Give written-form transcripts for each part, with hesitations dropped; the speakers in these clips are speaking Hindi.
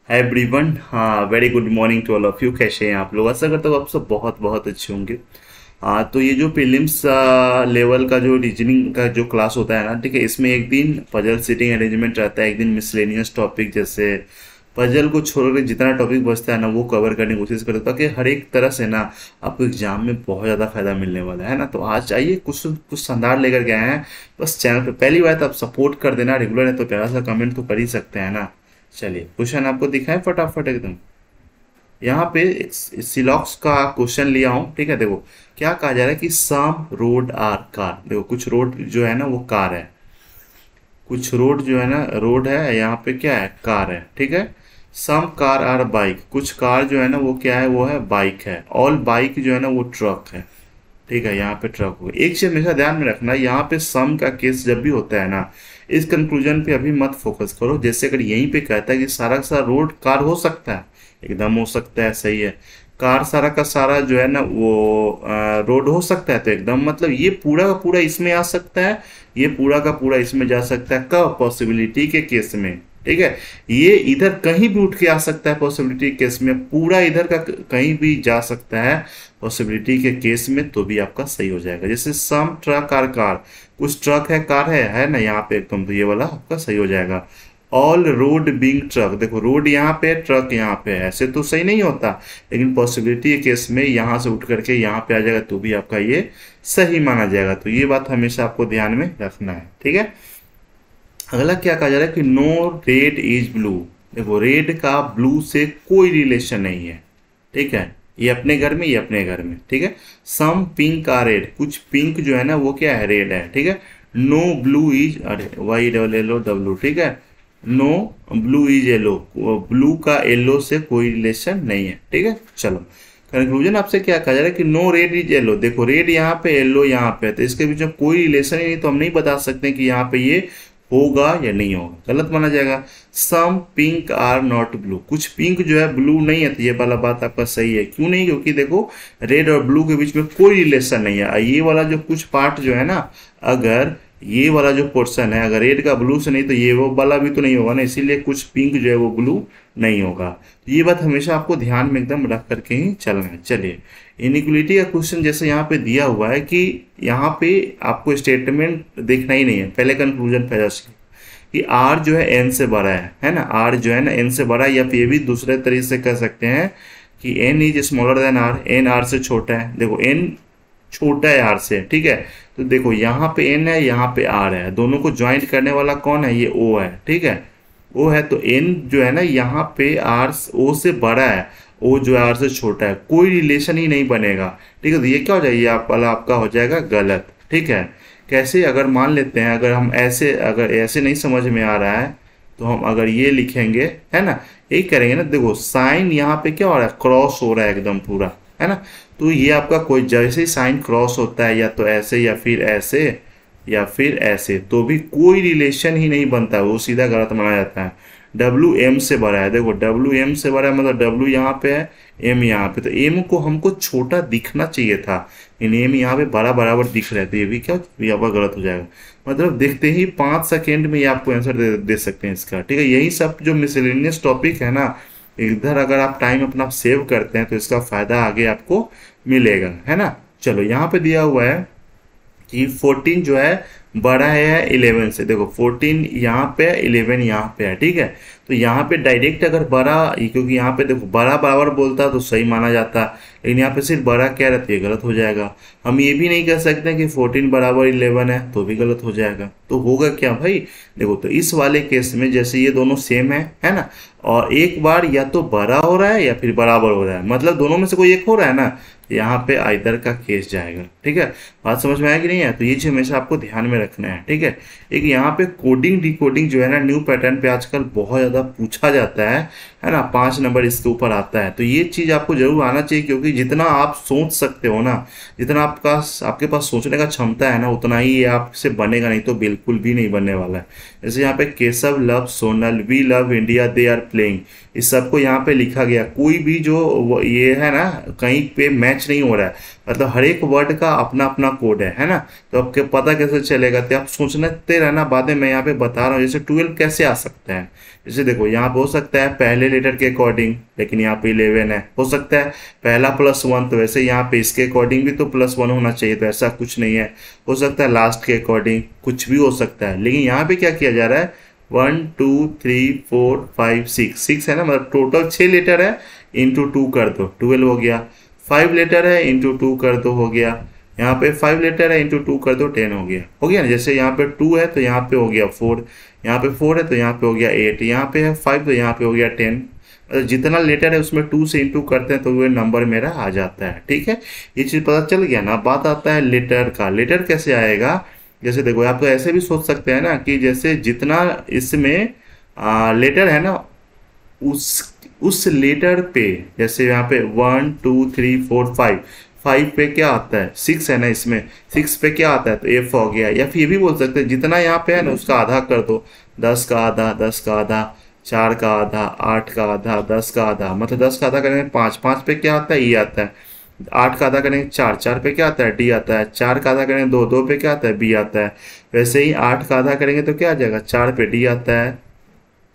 हाय एवरीवन। हाँ, very good morning to all of you. कैसे हैं आप लोग? आशा करता हूँ आप सब बहुत बहुत अच्छे होंगे। तो ये जो प्रीलिम्स लेवल का जो रीजनिंग का जो क्लास होता है ना, ठीक है, इसमें एक दिन पजल सीटिंग अरेंजमेंट रहता है, एक दिन मिसलेनियस टॉपिक जैसे पजल को छोड़ के जितना टॉपिक बचता है ना वो कवर करने की कोशिश करता हूँ, ताकि हर एक तरह से ना आपको एग्जाम में बहुत ज़्यादा फायदा मिलने वाला है ना। तो आज आइए कुछ कुछ शानदार लेकर के आए हैं। बस चैनल पे पहली बार तो आप सपोर्ट कर देना, रेगुलर है तो प्यारा सा कमेंट तो कर ही सकते हैं ना। चलिए क्वेश्चन आपको दिखाएं फटाफट एकदम। यहाँ पे एक सिलॉक्स का क्वेश्चन लिया हूँ, ठीक है। देखो क्या कहा जा रहा है कि सम रोड आर कार। देखो कुछ रोड जो है ना वो कार है, कुछ रोड जो है ना रोड है, यहाँ पे क्या है, कार है, ठीक है। सम कार आर बाइक, कुछ कार जो है ना वो क्या है, वो है बाइक है। ऑल बाइक जो है ना वो ट्रक है, ठीक है। यहाँ पे ट्रक हो, एक चीज हमेशा ध्यान में रखना, यहाँ पे सम का केस जब भी होता है ना, इस कंक्लूजन पे अभी मत फोकस करो। जैसे अगर यहीं पे कहता है कि सारा का सारा रोड कार हो सकता है, एकदम हो सकता है, सही है। कार सारा का सारा जो है ना वो रोड हो सकता है, तो एकदम मतलब ये पूरा का पूरा इसमें आ सकता है, ये पूरा का पूरा इसमें जा सकता है। कब? पॉसिबिलिटी के केस में, ठीक है। ये इधर कहीं भी उठ के आ सकता है पॉसिबिलिटी केस में, पूरा इधर का कहीं भी जा सकता है पॉसिबिलिटी के केस में, तो भी आपका सही हो जाएगा। जैसे सम ट्रक आर कार, कुछ ट्रक है कार है ना यहाँ पे एकदम, तो ये वाला आपका सही हो जाएगा। ऑल रोड बीइंग ट्रक, देखो रोड यहाँ पे है, ट्रक यहाँ पे है, ऐसे तो सही नहीं होता, लेकिन पॉसिबिलिटी के केस में यहाँ से उठ करके यहाँ पे आ जाएगा तो भी आपका ये सही माना जाएगा। तो ये बात हमेशा आपको ध्यान में रखना है, ठीक है। अगला क्या कहा जा रहा है कि नो रेड इज ब्लू। देखो रेड का ब्लू से कोई रिलेशन नहीं है, ठीक है। ये अपने घर में, ये अपने घर में, ठीक है। सम पिंक आर रेड, कुछ पिंक जो है ना वो क्या है, रेड है, ठीक है। नो ब्लू इज, अरे Y double L O W, ठीक है। No blue is yellow, blue का येलो से कोई रिलेशन नहीं है, ठीक है। चलो कंक्लूजन आपसे क्या कहा जा रहा है कि नो रेड इज येलो। देखो रेड यहाँ पे, येलो यहाँ पे है, तो इसके बीच में कोई रिलेशन ही नहीं, तो हम नहीं बता सकते कि यहाँ पे ये होगा या नहीं होगा, गलत माना जाएगा। सम पिंक आर नॉट ब्लू, कुछ पिंक जो है ब्लू नहीं है, तो ये वाला बात आपका सही है। क्यों नहीं? क्योंकि देखो रेड और ब्लू के बीच में कोई रिलेशन नहीं है। ये वाला जो कुछ पार्ट जो है ना, अगर ये वाला जो पोर्शन है अगर रेड का ब्लू से नहीं, तो ये वो वाला भी तो नहीं होगा ना, इसीलिए कुछ पिंक जो है वो ब्लू नहीं होगा। तो ये बात हमेशा आपको ध्यान में एकदम रख करके ही चलना है। चलिए इनिक्वलिटी का क्वेश्चन जैसे यहाँ पे दिया हुआ है कि यहाँ पे आपको स्टेटमेंट देखना ही नहीं है, पहले कंक्लूजन पहले कि आर जो है एन से बड़ा है ना, आर जो है ना एन से बड़ा है, या फिर ये भी दूसरे तरीके से कह सकते हैं कि N is smaller than R, N R से छोटा है। देखो एन छोटा है आर से, ठीक है। तो देखो यहाँ पे एन है, यहाँ पे आर है, दोनों को ज्वाइंट करने वाला कौन है, ये ओ है, ठीक है। ओ है, तो एन जो है ना यहाँ पे आर ओ से बड़ा है, ओ जो है आर से छोटा है, कोई रिलेशन ही नहीं बनेगा, ठीक है। तो ये क्या हो जाएगा, ये आप वाला आपका हो जाएगा गलत, ठीक है। कैसे? अगर मान लेते हैं, अगर हम ऐसे, अगर ऐसे नहीं समझ में आ रहा है तो हम अगर ये लिखेंगे, है ना, यही करेंगे ना। देखो साइन यहाँ पे क्या हो रहा है, क्रॉस हो रहा है एकदम पूरा, है ना। तो ये आपका कोई जैसे ही साइन क्रॉस होता है, या तो ऐसे या फिर ऐसे या फिर ऐसे, तो भी कोई रिलेशन ही नहीं बनता है, वो सीधा गलत माना जाता है। डब्ल्यू एम से बड़ा है, देखो डब्ल्यू एम से बड़ा है, मतलब डब्ल्यू यहाँ पे है, एम यहाँ पे, तो एम को हमको छोटा दिखना चाहिए था, लेकिन एम यहाँ पे बड़ा बराबर दिख रहा है, तो ये भी क्या, यहाँ पर गलत हो जाएगा। मतलब देखते ही 5 सेकेंड में ये आपको आंसर दे सकते हैं इसका, ठीक है। यही सब जो मिसलेनियस टॉपिक है ना, इधर अगर आप टाइम अपना सेव करते हैं तो इसका फायदा आगे आपको मिलेगा, है ना। चलो यहाँ पे दिया हुआ है कि 14 जो है बड़ा है 11 से। देखो 14 यहाँ पे है, 11 यहाँ पे है, ठीक है। तो यहाँ पे डायरेक्ट अगर बड़ा, क्योंकि यहाँ पे देखो बड़ा बराबर बोलता तो सही माना जाता, लेकिन यहाँ पे सिर्फ बड़ा क्या रहता है, गलत हो जाएगा। हम ये भी नहीं कह सकते कि 14 बराबर 11 है, तो भी गलत हो जाएगा। तो होगा क्या भाई, देखो तो इस वाले केस में जैसे ये दोनों सेम है ना, और एक बार या तो बड़ा हो रहा है या फिर बराबर हो रहा है, मतलब दोनों में से कोई एक हो रहा है ना, यहाँ पे आइदर का केस जाएगा, ठीक है। बात समझ में आया कि नहीं है? तो ये चीज हमेशा आपको ध्यान में रखना है, ठीक है। एक यहाँ पे कोडिंग डिकोडिंग जो है ना, न्यू पैटर्न पे आजकल बहुत ज्यादा पूछा जाता है ना, 5 नंबर इसके ऊपर आता है। तो ये चीज आपको जरूर आना चाहिए, क्योंकि जितना आप सोच सकते हो ना, जितना आपके पास सोचने का क्षमता है ना, उतना ही ये आपसे बनेगा, नहीं तो बिल्कुल भी नहीं बनने वाला है। जैसे यहाँ पे Keshav love Sonal, we love India, they are playing, इस सबको यहाँ पे लिखा गया, कोई भी जो ये है ना कहीं पे मैच नहीं हो रहा है, मतलब हर एक वर्ड का अपना अपना कोड है ना। तो आपको पता कैसे चलेगा जाएगा, तो आप सोचते रहना, बाद में मैं यहाँ पे बता रहा हूँ जैसे 12 कैसे आ सकता है। जैसे देखो यहाँ पे हो सकता है पहले लेटर के अकॉर्डिंग, लेकिन यहाँ पे 11 है, हो सकता है पहला +1, तो वैसे यहाँ पे इसके अकॉर्डिंग भी तो +1 होना चाहिए, तो ऐसा कुछ नहीं है। हो सकता है लास्ट के अकॉर्डिंग, कुछ भी हो सकता है। लेकिन यहाँ पे क्या किया जा रहा है, 1 2 3 4 5 6 है ना, मतलब टोटल 6 लेटर है, इंटू 2 कर दो 12 हो गया। 5 लेटर है, इंटू 2 कर दो हो गया। यहाँ पे 5 लेटर है, इंटू 2 कर दो 10 हो गया। हो गया ना, जैसे यहाँ पे 2 है तो यहाँ पे हो गया 4, यहाँ पे 4 है तो यहाँ पे हो गया 8, यहाँ पे है 5 तो यहाँ पे हो गया 10। मतलब जितना लेटर है उसमें 2 से इंटू करते हैं तो वो नंबर मेरा आ जाता है। ठीक है, ये चीज़ पता चल गया ना। बात आता है लेटर का। लेटर कैसे आएगा, जैसे देखो आप तो ऐसे भी सोच सकते हैं ना कि जैसे जितना इसमें लेटर है ना, उस लेटर पे, जैसे यहाँ पे 1 2 3 4 5, 5 पे क्या आता है, 6 है ना, इसमें 6 पे क्या आता है तो F हो गया। या फिर ये भी बोल सकते हैं जितना यहाँ पे है ना उसका आधा कर दो, 10 का आधा, 10 का आधा, 4 का आधा, 8 का आधा, 10 का आधा, मतलब 10 का आधा करेंगे 5, 5 पे क्या आता है E आता है। 8 का आधा करेंगे 4, 4 पे क्या आता है D आता है। 4 का आधा करेंगे 2, 2 पे क्या आता है B आता है। वैसे ही 8 का आधा करेंगे तो क्या आ जाएगा, 4 पे D आता है।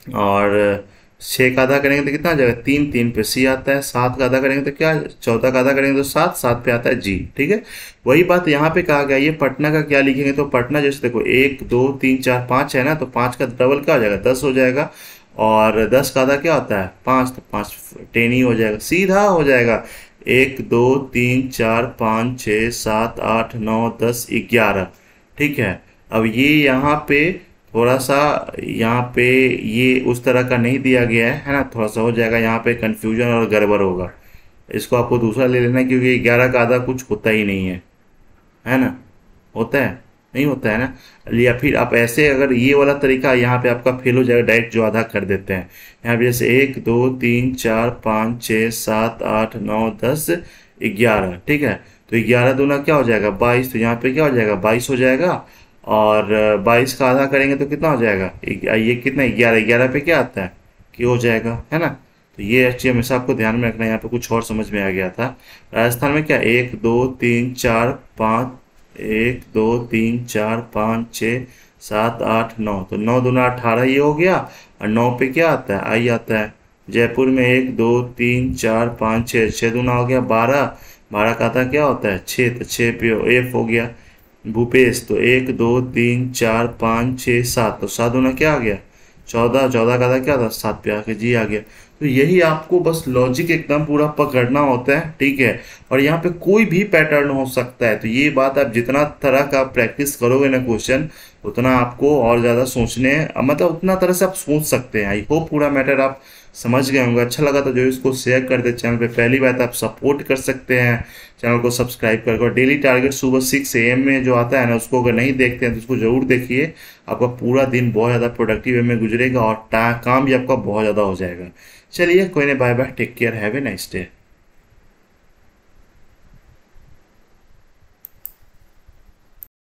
और 6 का आधा करेंगे तो कितना आ जाएगा, 3, 3 पे C आता है। 7 का आधा करेंगे तो क्या, 14 का आधा करेंगे तो 7, 7 पे आता है G। ठीक है, वही बात यहाँ पे कहा गया। ये पटना का क्या लिखेंगे, तो पटना जैसे देखो 1 2 3 4 5 है ना, तो 5 का डबल क्या हो जाएगा, 10 हो जाएगा। और 10 का आधा क्या होता है 5, तो 5 10 ही हो जाएगा, सीधा हो जाएगा। 1 2 3 4 5 6 7 8 9 10 11। ठीक है, अब ये यहाँ पे थोड़ा सा, यहाँ पे ये उस तरह का नहीं दिया गया है ना, थोड़ा सा हो जाएगा यहाँ पे कंफ्यूजन और गड़बड़ होगा। इसको आपको दूसरा ले लेना है, क्योंकि 11 का आधा कुछ होता ही नहीं है ना, होता है, नहीं होता है ना। या फिर आप ऐसे, अगर ये वाला तरीका यहाँ पे आपका फेल हो जाएगा, डायरेक्ट जो आधा कर देते हैं। यहाँ पे जैसे 1 2 3 4 5 6 7 8 9 10 11। ठीक है, तो 11 दूना क्या हो जाएगा 22, तो यहाँ पे क्या हो जाएगा 22 हो जाएगा। और 22 का आधा करेंगे तो कितना हो जाएगा, ये कितना 11, 11 पे क्या आता है कि हो जाएगा, है ना। तो ये चीज़ हमेशा आपको ध्यान में रखना है। यहाँ पे कुछ और समझ में आ गया था। राजस्थान में क्या 1 2 3 4 5, 1 2 3 4 5 6 7 8 9, तो 9 दूना 18 ये हो गया। और 9 पे क्या आता है आई आता है। जयपुर में 1 2 3 4 5 6, 6 दूना हो गया 12, 12 का आता क्या होता है 6, तो 6 पे F हो गया। भूपेश तो 1 2 3 4 5 6 7, तो 7 दूना क्या आ गया 14, 14 का था क्या था 7 पे आके G आ गया। तो यही आपको बस लॉजिक एकदम पूरा पकड़ना होता है। ठीक है, और यहाँ पे कोई भी पैटर्न हो सकता है। तो ये बात आप जितना तरह का प्रैक्टिस करोगे ना क्वेश्चन, उतना आपको और ज़्यादा सोचने, मतलब उतना तरह से आप सोच सकते हैं। आई होप पूरा मैटर आप समझ गए होंगे। अच्छा लगा तो जो इसको शेयर कर दे। चैनल पे पहली बात आप सपोर्ट कर सकते हैं, चैनल को सब्सक्राइब करके। और डेली टारगेट सुबह 6 AM में जो आता है ना, उसको अगर नहीं देखते हैं तो उसको ज़रूर देखिए। आपका पूरा दिन बहुत ज़्यादा प्रोडक्टिव वे में गुजरेगा और काम भी आपका बहुत ज़्यादा हो जाएगा। चलिए कोई नहीं, bye bye, take care, have a nice day.